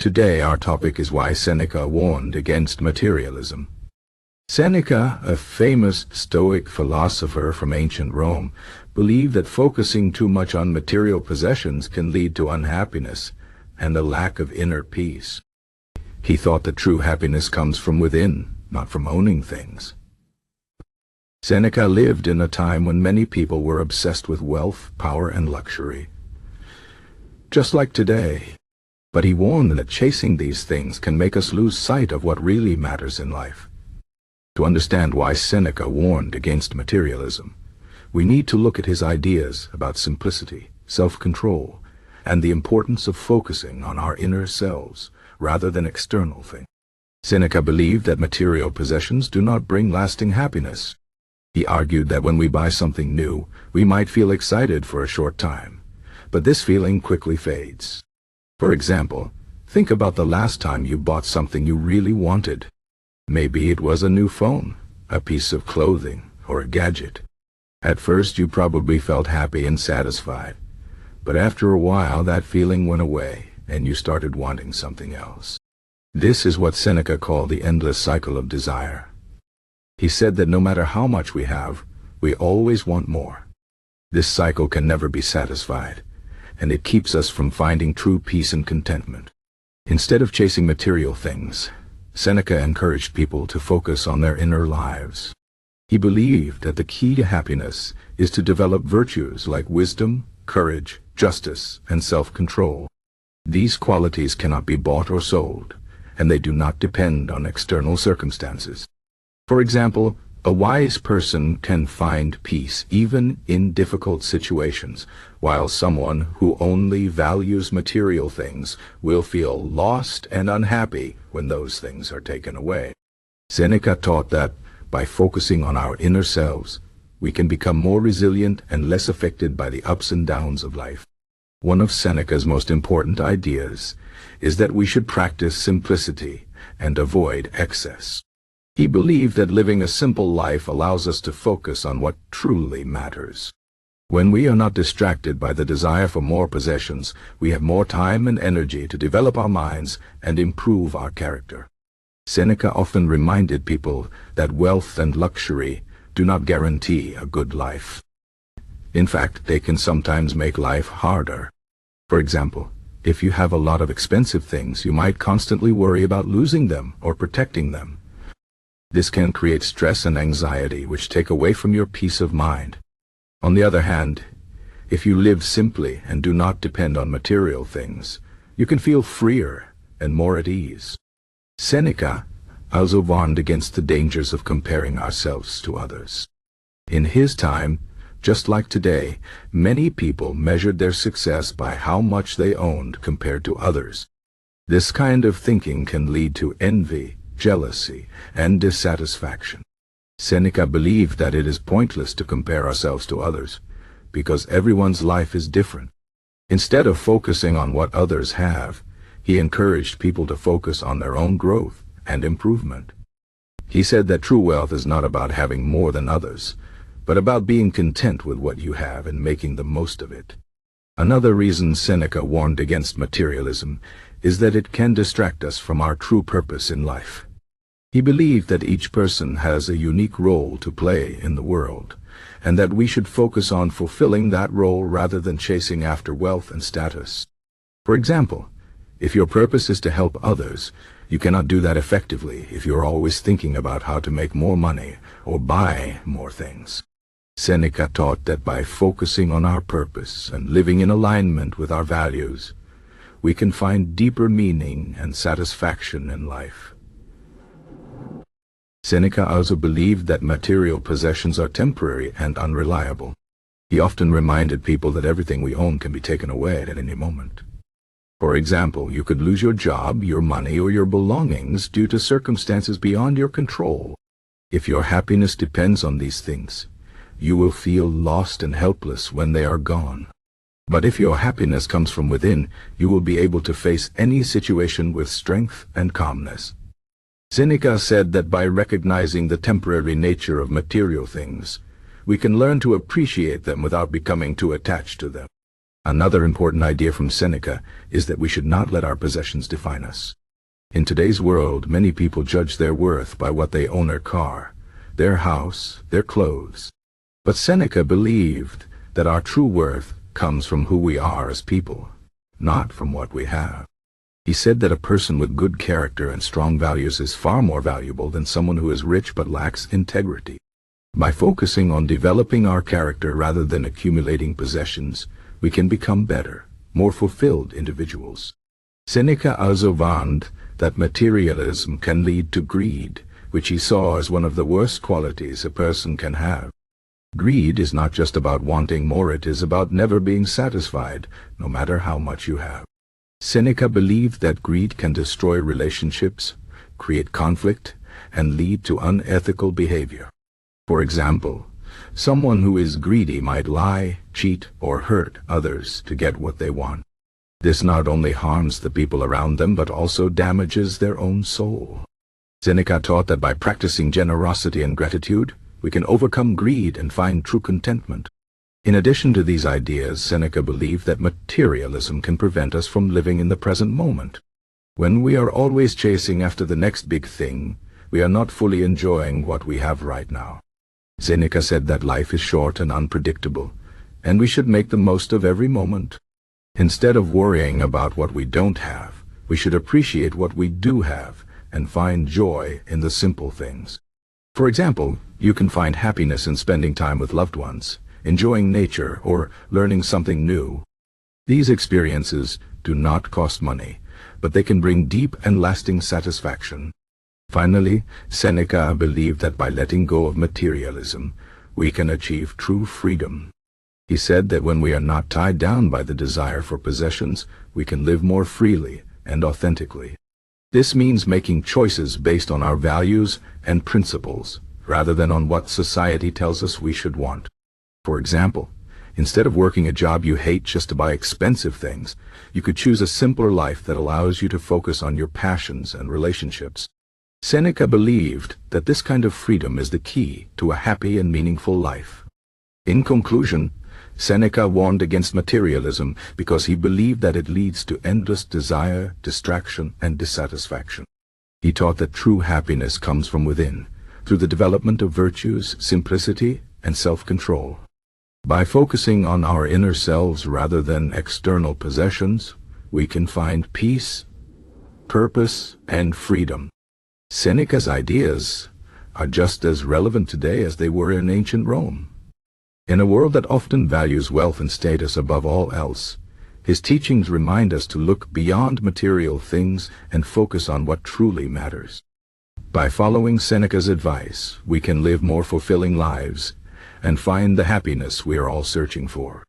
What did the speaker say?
Today our topic is why Seneca warned against materialism. Seneca, a famous Stoic philosopher from ancient Rome, believed that focusing too much on material possessions can lead to unhappiness and a lack of inner peace. He thought that true happiness comes from within, not from owning things. Seneca lived in a time when many people were obsessed with wealth, power, and luxury, just like today. But he warned that chasing these things can make us lose sight of what really matters in life. To understand why Seneca warned against materialism, we need to look at his ideas about simplicity, self-control, and the importance of focusing on our inner selves rather than external things. Seneca believed that material possessions do not bring lasting happiness. He argued that when we buy something new, we might feel excited for a short time, but this feeling quickly fades. For example, think about the last time you bought something you really wanted. Maybe it was a new phone, a piece of clothing, or a gadget. At first you probably felt happy and satisfied, but after a while that feeling went away and you started wanting something else. This is what Seneca called the endless cycle of desire. He said that no matter how much we have, we always want more. This cycle can never be satisfied, and it keeps us from finding true peace and contentment. Instead of chasing material things, Seneca encouraged people to focus on their inner lives. He believed that the key to happiness is to develop virtues like wisdom, courage, justice, and self-control. These qualities cannot be bought or sold, and they do not depend on external circumstances. For example, a wise person can find peace even in difficult situations, while someone who only values material things will feel lost and unhappy when those things are taken away. Seneca taught that by focusing on our inner selves, we can become more resilient and less affected by the ups and downs of life. One of Seneca's most important ideas is that we should practice simplicity and avoid excess. He believed that living a simple life allows us to focus on what truly matters. When we are not distracted by the desire for more possessions, we have more time and energy to develop our minds and improve our character. Seneca often reminded people that wealth and luxury do not guarantee a good life. In fact, they can sometimes make life harder. For example, if you have a lot of expensive things, you might constantly worry about losing them or protecting them. This can create stress and anxiety, which take away from your peace of mind. On the other hand, if you live simply and do not depend on material things, you can feel freer and more at ease. Seneca also warned against the dangers of comparing ourselves to others. In his time, just like today, many people measured their success by how much they owned compared to others. This kind of thinking can lead to envy, jealousy, and dissatisfaction. Seneca believed that it is pointless to compare ourselves to others, because everyone's life is different. Instead of focusing on what others have, he encouraged people to focus on their own growth and improvement. He said that true wealth is not about having more than others, but about being content with what you have and making the most of it. Another reason Seneca warned against materialism is that it can distract us from our true purpose in life. He believed that each person has a unique role to play in the world, and that we should focus on fulfilling that role rather than chasing after wealth and status. For example, if your purpose is to help others, you cannot do that effectively if you're always thinking about how to make more money or buy more things. Seneca taught that by focusing on our purpose and living in alignment with our values, we can find deeper meaning and satisfaction in life. Seneca also believed that material possessions are temporary and unreliable. He often reminded people that everything we own can be taken away at any moment. For example, you could lose your job, your money, or your belongings due to circumstances beyond your control. If your happiness depends on these things, you will feel lost and helpless when they are gone. But if your happiness comes from within, you will be able to face any situation with strength and calmness. Seneca said that by recognizing the temporary nature of material things, we can learn to appreciate them without becoming too attached to them. Another important idea from Seneca is that we should not let our possessions define us. In today's world, many people judge their worth by what they own, their car, their house, their clothes. But Seneca believed that our true worth comes from who we are as people, not from what we have. He said that a person with good character and strong values is far more valuable than someone who is rich but lacks integrity. By focusing on developing our character rather than accumulating possessions, we can become better, more fulfilled individuals. Seneca also warned that materialism can lead to greed, which he saw as one of the worst qualities a person can have. Greed is not just about wanting more, it is about never being satisfied, no matter how much you have. Seneca believed that greed can destroy relationships, create conflict, and lead to unethical behavior. For example, someone who is greedy might lie, cheat, or hurt others to get what they want. This not only harms the people around them, but also damages their own soul. Seneca taught that by practicing generosity and gratitude, we can overcome greed and find true contentment. In addition to these ideas, Seneca believed that materialism can prevent us from living in the present moment. When we are always chasing after the next big thing, we are not fully enjoying what we have right now. Seneca said that life is short and unpredictable, and we should make the most of every moment. Instead of worrying about what we don't have, we should appreciate what we do have and find joy in the simple things. For example, you can find happiness in spending time with loved ones, enjoying nature, or learning something new. These experiences do not cost money, but they can bring deep and lasting satisfaction. Finally, Seneca believed that by letting go of materialism, we can achieve true freedom. He said that when we are not tied down by the desire for possessions, we can live more freely and authentically. This means making choices based on our values and principles, rather than on what society tells us we should want. For example, instead of working a job you hate just to buy expensive things, you could choose a simpler life that allows you to focus on your passions and relationships. Seneca believed that this kind of freedom is the key to a happy and meaningful life. In conclusion, Seneca warned against materialism because he believed that it leads to endless desire, distraction, and dissatisfaction. He taught that true happiness comes from within, through the development of virtues, simplicity, and self-control. By focusing on our inner selves rather than external possessions, we can find peace, purpose, and freedom. Seneca's ideas are just as relevant today as they were in ancient Rome. In a world that often values wealth and status above all else, his teachings remind us to look beyond material things and focus on what truly matters. By following Seneca's advice, we can live more fulfilling lives and find the happiness we are all searching for.